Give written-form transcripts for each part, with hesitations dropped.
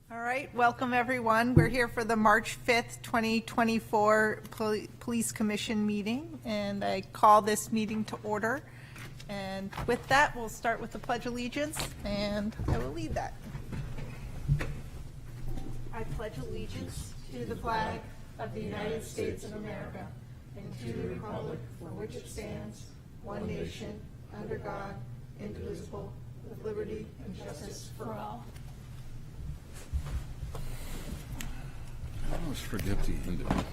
All right, welcome everyone. We're here for the March 5th, 2024 Police Commission meeting, and I call this meeting to order. And with that, we'll start with the Pledge of Allegiance, and I will lead that. I pledge allegiance to the flag of the United States of America and to the republic for which it stands, one nation, under God, indivisible, with liberty and justice for all. I always forget the end of it.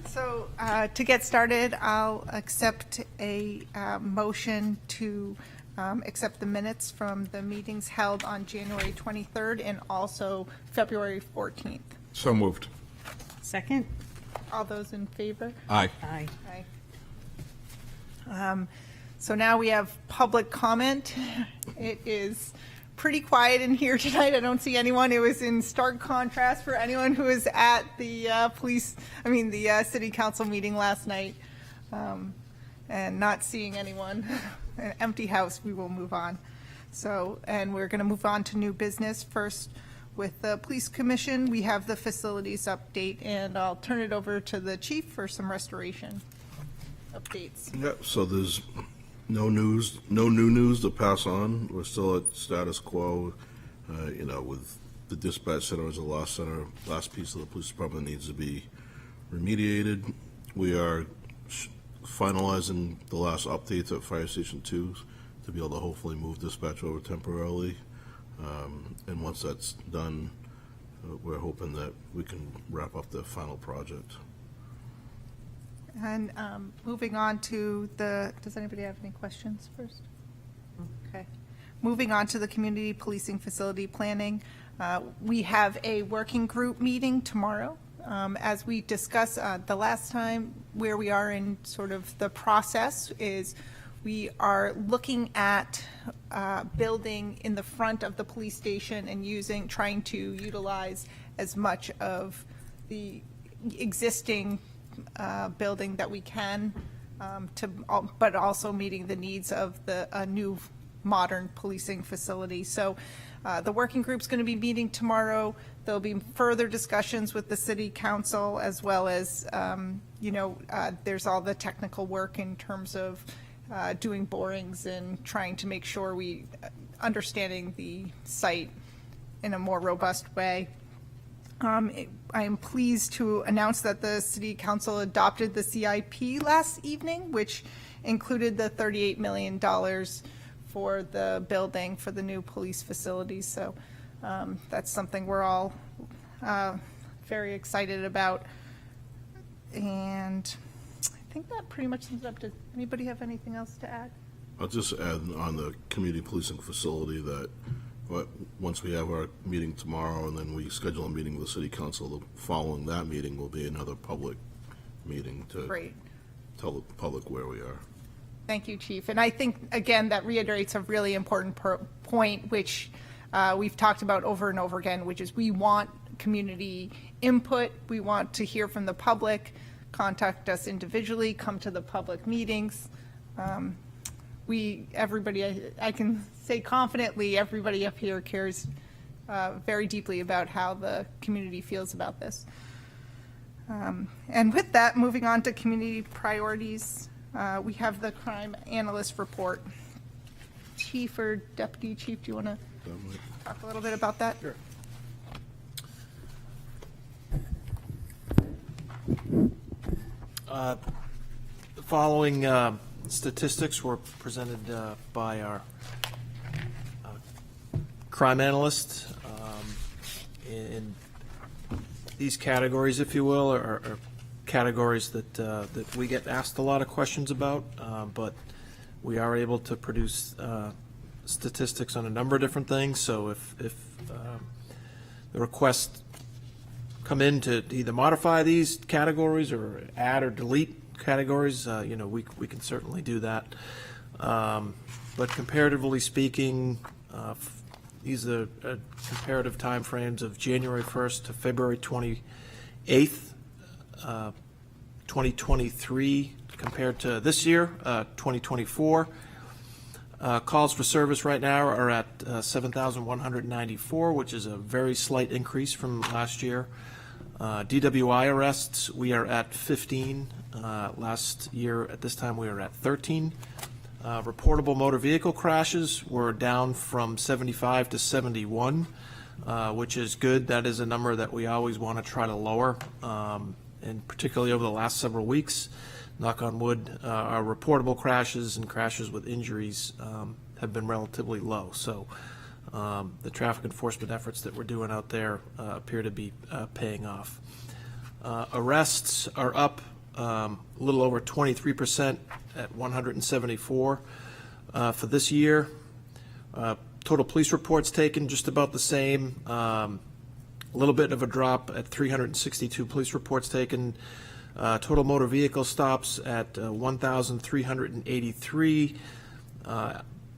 So to get started, I'll accept a motion to accept the minutes from the meetings held on January 23rd and also February 14th. So moved. Second? All those in favor? Aye. Aye. Aye. So now we have public comment. It is pretty quiet in here tonight. I don't see anyone. It was in stark contrast for anyone who was at the the city council meeting last night, and not seeing anyone. An empty house. We will move on. So, and we're going to move on to new business first with the police commission. We have the facilities update, and I'll turn it over to the chief for some restoration updates. Yeah, so there's no new news to pass on. We're still at status quo, with the dispatch center as a last piece of the police department that needs to be remediated. We are finalizing the last updates at Fire Station 2 to be able to hopefully move dispatch over temporarily. And once that's done, we're hoping that we can wrap up the final project. And moving on to does anybody have any questions first? Okay. Moving on to the community policing facility planning. We have a working group meeting tomorrow. As we discussed the last time, where we are in sort of the process is we are looking at building in the front of the police station and trying to utilize as much of the existing building that we can, but also meeting the needs of the new modern policing facility. So the working group's going to be meeting tomorrow. There'll be further discussions with the city council, as well as, there's all the technical work in terms of doing borings and trying to make sure we understanding the site in a more robust way. I am pleased to announce that the City Council adopted the CIP last evening, which included the $38 million for the building for the new police facility. So that's something we're all very excited about. And I think that pretty much sums it up. Does anybody have anything else to add? I'll just add on the community policing facility that once we have our meeting tomorrow and then we schedule a meeting with the city council, following that meeting will be another public meeting to tell the public where we are. Thank you, Chief. And I think, again, that reiterates a really important point, which we've talked about over and over again, which is we want community input. We want to hear from the public, contact us individually, come to the public meetings. Everybody, I can say confidently, everybody up here cares very deeply about how the community feels about this. And with that, moving on to community priorities, we have the crime analyst report. Chief or Deputy Chief, do you want to talk a little bit about that? Sure. The following statistics were presented by our crime analyst in these categories, if you will, are categories that we get asked a lot of questions about, but we are able to produce statistics on a number of different things. So if the requests come in to either modify these categories or add or delete categories, we can certainly do that. But comparatively speaking, these are comparative time frames of January 1st to February 28th, 2023 compared to this year, 2024. Calls for service right now are at 7,194, which is a very slight increase from last year. DWI arrests, we are at 15. Last year at this time we were at 13. Reportable motor vehicle crashes were down from 75 to 71, which is good. That is a number that we always want to try to lower, and particularly over the last several weeks. Knock on wood, our reportable crashes and crashes with injuries have been relatively low. So the traffic enforcement efforts that we're doing out there appear to be paying off. Arrests are up a little over 23% at 174 for this year. Total police reports taken just about the same. A little bit of a drop at 362 police reports taken. Total motor vehicle stops at 1,383.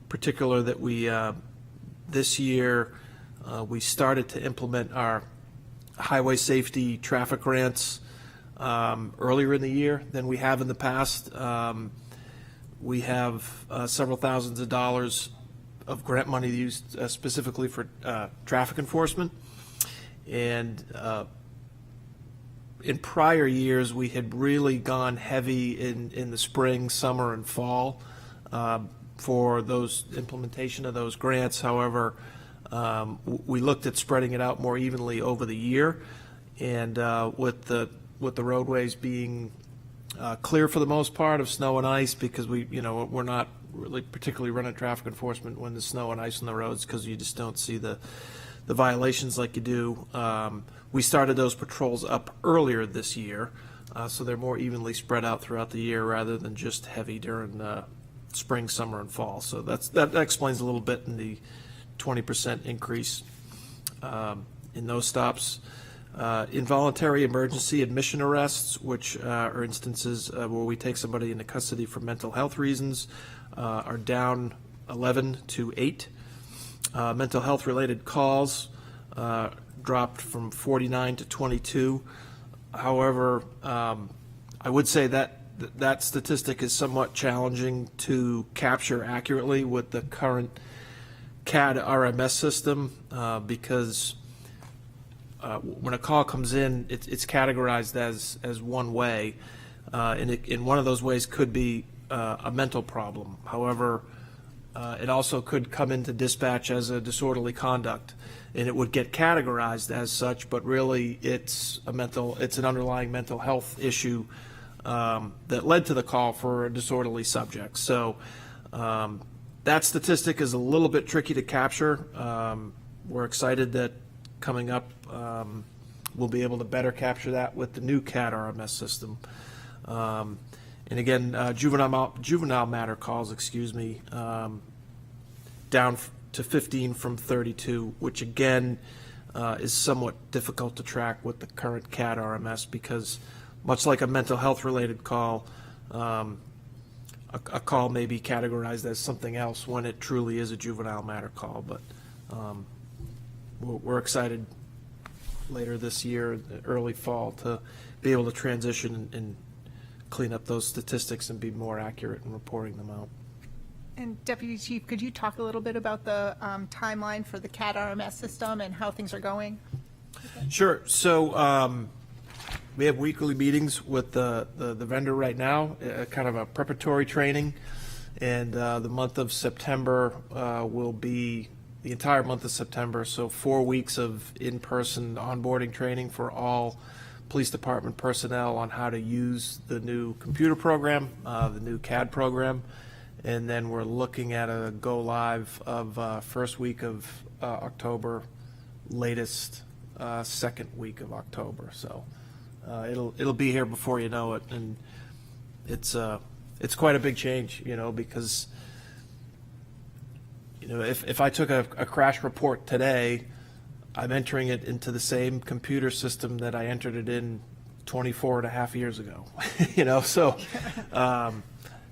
Particular that we this year we started to implement our highway safety traffic grants earlier in the year than we have in the past. We have several thousands of dollars of grant money used specifically for traffic enforcement, and in prior years, we had really gone heavy in the spring, summer, and fall for those implementation of those grants. However, we looked at spreading it out more evenly over the year, and with the roadways being clear for the most part of snow and ice, because we're not really particularly running traffic enforcement when there's snow and ice on the roads, because you just don't see the violations like you do. We started those patrols up earlier this year, so they're more evenly spread out throughout the year rather than just heavy during spring, summer, and fall. So that explains a little bit in the 20% increase in those stops. Involuntary emergency admission arrests, which are instances where we take somebody into custody for mental health reasons, are down 11 to 8. Mental health related calls dropped from 49 to 22. However, I would say that statistic is somewhat challenging to capture accurately with the current CAD RMS system, because when a call comes in, it's categorized as one way, and one of those ways could be a mental problem. However, it also could come into dispatch as a disorderly conduct, and it would get categorized as such, but really it's an underlying mental health issue that led to the call for a disorderly subject. So that statistic is a little bit tricky to capture. We're excited that coming up we'll be able to better capture that with the new CAD RMS system. And again, juvenile matter calls, down to 15 from 32, which again is somewhat difficult to track with the current CAD RMS, because much like a mental health related call, a call may be categorized as something else when it truly is a juvenile matter call. But we're excited later this year, early fall, to be able to transition and clean up those statistics and be more accurate in reporting them out. And Deputy Chief, could you talk a little bit about the timeline for the CAD RMS system and how things are going? Sure. So we have weekly meetings with the vendor right now, kind of a preparatory training, and the month of September will be the entire month of September, so 4 weeks of in-person onboarding training for all police department personnel on how to use the new computer program, the new CAD program, and then we're looking at a go live of first week of October, latest second week of October. So it'll be here before you know it, and it's quite a big change, because if I took a crash report today, I'm entering it into the same computer system that I entered it in 24 and a half years ago. So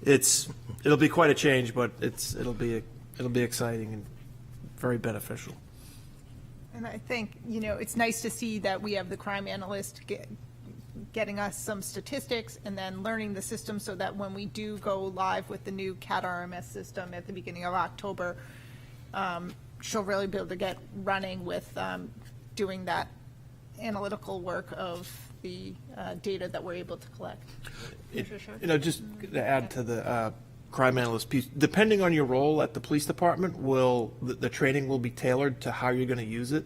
it'll be quite a change, but it'll be exciting and very beneficial. And I think, it's nice to see that we have the crime analyst getting us some statistics and then learning the system so that when we do go live with the new CAT RMS system at the beginning of October, she'll really be able to get running with doing that analytical work of the data that we're able to collect. You know, just to add to the crime analyst piece, depending on your role at the police department, the training will be tailored to how you're going to use it.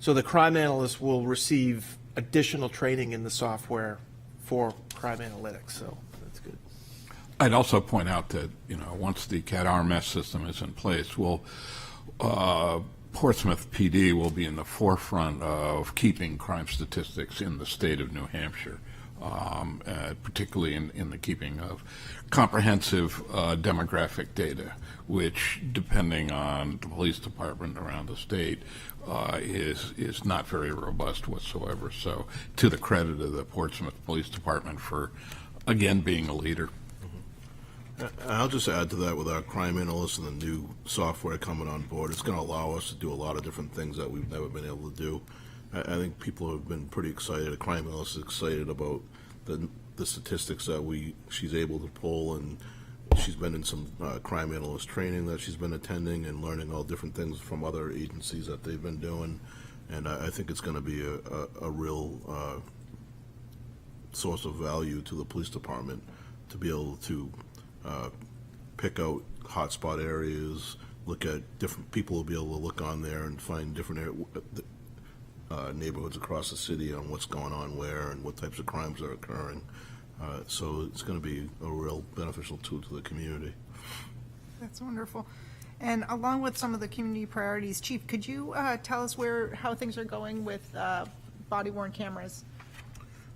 So the crime analyst will receive additional training in the software for crime analytics, so that's good. I'd also point out that, you know, once the CAT RMS system is in place, Portsmouth PD will be in the forefront of keeping crime statistics in the state of New Hampshire, particularly in the keeping of comprehensive demographic data, which, depending on the police department around the state, is not very robust whatsoever. So, to the credit of the Portsmouth Police Department for, again, being a leader. I'll just add to that with our crime analysts and the new software coming on board. It's going to allow us to do a lot of different things that we've never been able to do. I think people have been pretty excited. The crime analyst is excited about the statistics that she's able to pull, and she's been in some crime analyst training that she's been attending and learning all different things from other agencies that they've been doing. And I think it's going to be a real source of value to the police department to be able to pick out hotspot areas, look at different people will be able to look on there and find different neighborhoods across the city on what's going on where and what types of crimes are occurring. So it's going to be a real beneficial tool to the community. That's wonderful. And along with some of the community priorities, Chief, could you tell us how things are going with body-worn cameras?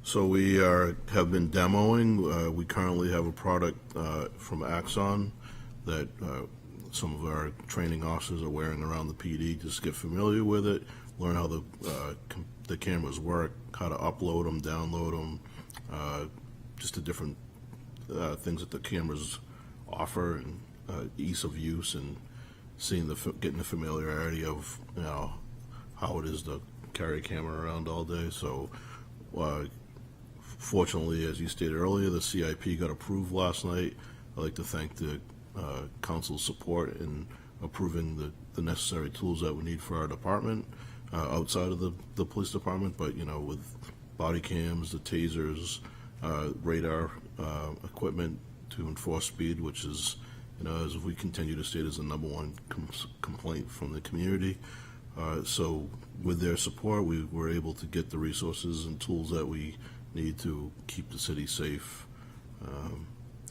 So we have been demoing. We currently have a product from Axon that some of our training officers are wearing around the PD just to get familiar with it, learn how the cameras work, how to upload them, download them, just the different things that the cameras offer, and ease of use, and getting the familiarity of, you know, how it is to carry a camera around all day. So fortunately, as you stated earlier, the CIP got approved last night. I'd like to thank the council's support in approving the necessary tools that we need for our department outside of the police department. But, you know, with body cams, the tasers, radar equipment to enforce speed, which is, you know, as we continue to state, is the number one complaint from the community. So with their support, we were able to get the resources and tools that we need to keep the city safe.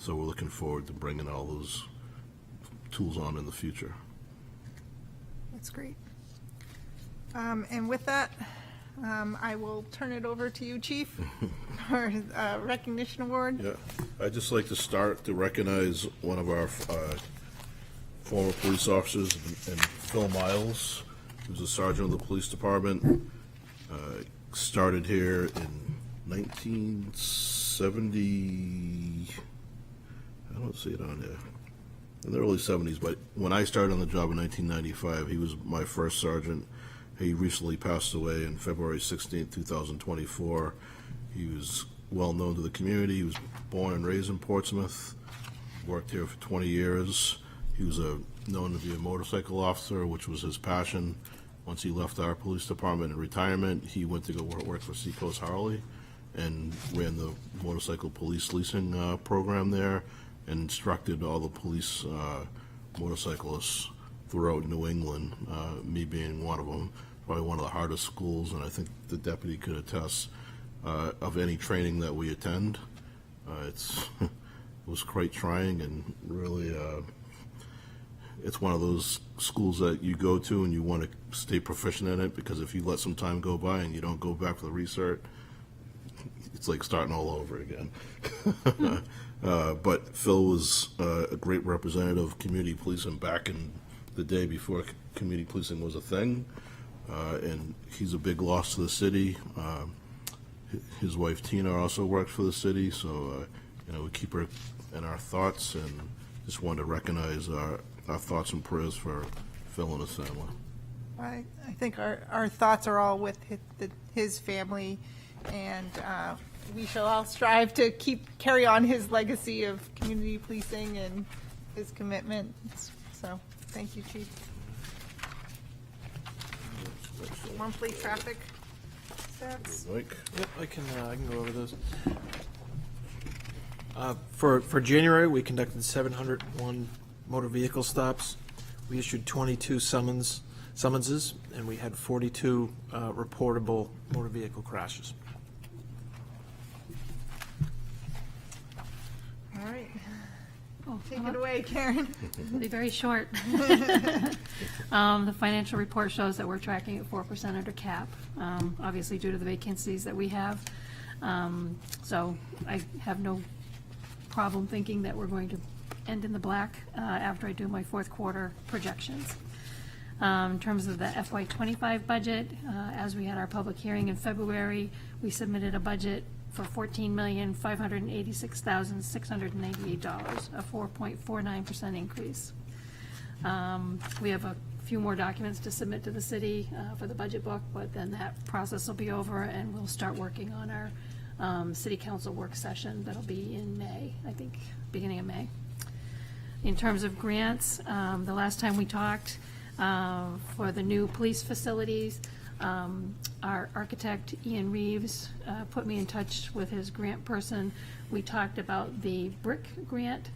So we're looking forward to bringing all those tools on in the future. That's great. And with that, I will turn it over to you, Chief, for recognition award. Yeah, I'd just like to start to recognize one of our former police officers, and Phil Miles, who's a sergeant of the police department. Started here in 1970. I don't see it on there. In the early 70s, but when I started on the job in 1995, he was my first sergeant. He recently passed away on February 16th, 2024. He was well known to the community. He was born and raised in Portsmouth, worked here for 20 years. He was known to be a motorcycle officer, which was his passion. Once he left our police department in retirement, he went to go work for Seacoast Harley and ran the motorcycle police leasing program there, and instructed all the police motorcyclists throughout New England, me being one of them. Probably one of the hardest schools, and I think the deputy could attest, of any training that we attend. It was quite trying, and really it's one of those schools that you go to and you want to stay proficient in it, because if you let some time go by and you don't go back for the research, it's like starting all over again. But Phil was a great representative of community policing back in the day before community policing was a thing, and he's a big loss to the city. His wife Tina also works for the city, so you know, we keep her in our thoughts, and just wanted to recognize our thoughts and prayers for Phil and his family. I think our thoughts are all with his family, and we shall all strive to carry on his legacy of community policing and his commitment. So, thank you, Chief. Monthly traffic stats. Mike? Yep, I can go over those. For January, we conducted 701 motor vehicle stops. We issued 22 summonses, and we had 42 reportable motor vehicle crashes. All right, Oh, take it away, Karen. It'll be very short. The financial report shows that we're tracking at 4% under cap, obviously due to the vacancies that we have. So I have no problem thinking that we're going to end in the black after I do my fourth quarter projections. In terms of the FY25 budget, as we had our public hearing in February, we submitted a budget for $14,586,698, a 4.49% increase. We have a few more documents to submit to the city for the budget book, but then that process will be over and we'll start working on our city council work session. That'll be in May, I think, beginning of May. In terms of grants, the last time we talked for the new police facilities, our architect, Ian Reeves, put me in touch with his grant person. We talked about the brick grant.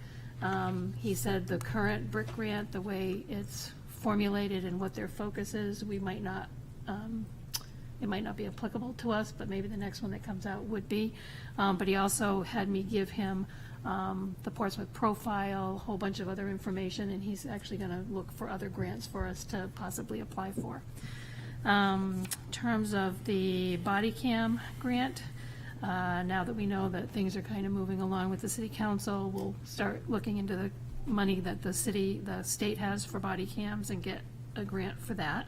He said the current brick grant, the way it's formulated and what their focus is, we might not, it might not be applicable to us, but maybe the next one that comes out would be. But he also had me give him the Portsmouth profile, a whole bunch of other information, and he's actually going to look for other grants for us to possibly apply for. In terms of the body cam grant, now that we know that things are kind of moving along with the city council, we'll start looking into the money that the state has for body cams and get a grant for that.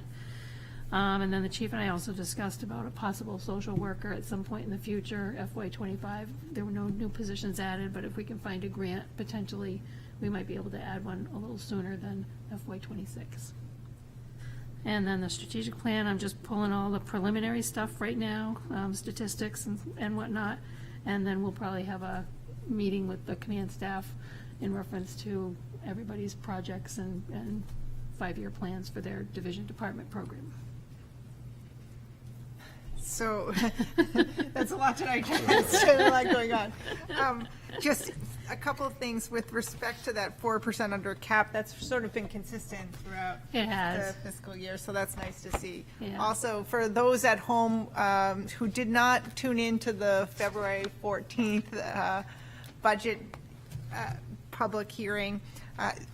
And then the chief and I also discussed about a possible social worker at some point in the future, FY25. There were no new positions added, but if we can find a grant, potentially, we might be able to add one a little sooner than FY26. And then the strategic plan, I'm just pulling all the preliminary stuff right now, statistics and whatnot. And then we'll probably have a meeting with the command staff in reference to everybody's projects and 5-year plans for their division department program. So that's a lot tonight. There's a lot going on. Just a couple of things with respect to that 4% under cap. That's sort of been consistent throughout It has. the fiscal year, so that's nice to see. Yeah. Also, for those at home who did not tune in to the February 14th budget public hearing,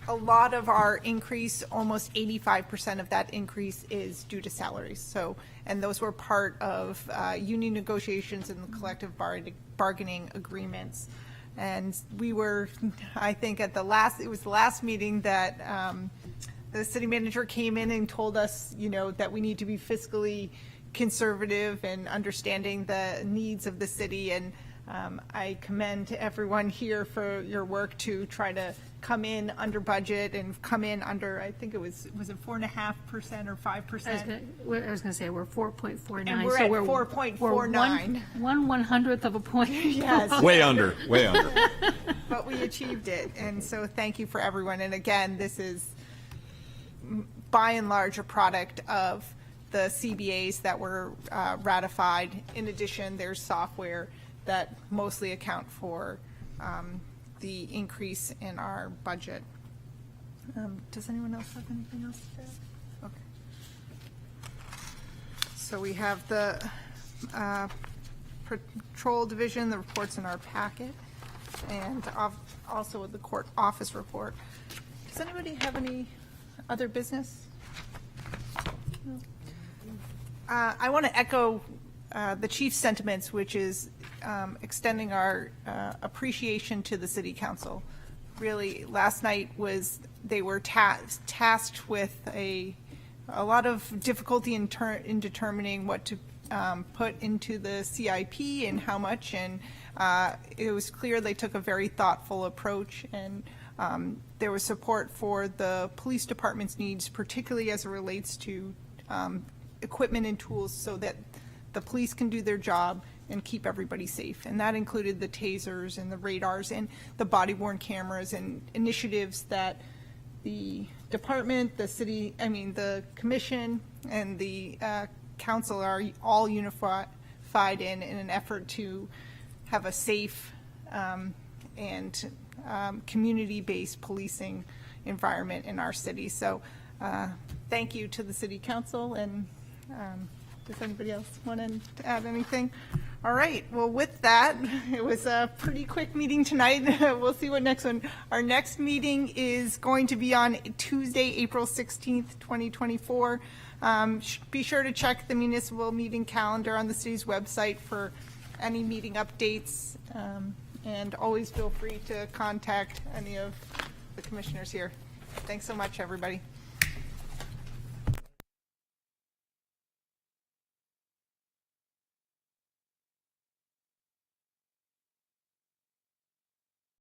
a lot of our increase, almost 85% of that increase is due to salaries. So, and those were part of union negotiations and the collective bargaining agreements. And we were, I think it was the last meeting that the city manager came in and told us, that we need to be fiscally conservative and understanding the needs of the city. And I commend everyone here for your work to try to come in under budget and come in under, I think it was it 4.5% or 5%? I was going to say we're 4.49. And we're so at we're 4.49. One 100th of a point. Yes. Way under, way under. But we achieved it, and so thank you for everyone. And again, this is by and large a product of the CBAs that were ratified. In addition, there's software that mostly account for the increase in our budget. Does anyone else have anything else to add? Okay. So we have the patrol division, the reports in our packet, and also the court office report. Does anybody have any other business? No. I want to echo the chief's sentiments, which is extending our appreciation to the city council. Really, last night they were tasked with a lot of difficulty in determining what to put into the CIP and how much, and it was clear they took a very thoughtful approach, and there was support for the police department's needs, particularly as it relates to equipment and tools so that the police can do their job and keep everybody safe. And that included the tasers and the radars and the body-worn cameras and initiatives that the department, the commission, and the council are all unified in an effort to have a safe and community-based policing environment in our city. So thank you to the city council, and does anybody else want to add anything? All right, well, with that, it was a pretty quick meeting tonight. We'll see what next one. Our next meeting is going to be on Tuesday, April 16th, 2024. Be sure to check the municipal meeting calendar on the city's website for any meeting updates, and always feel free to contact any of the commissioners here. Thanks so much, everybody.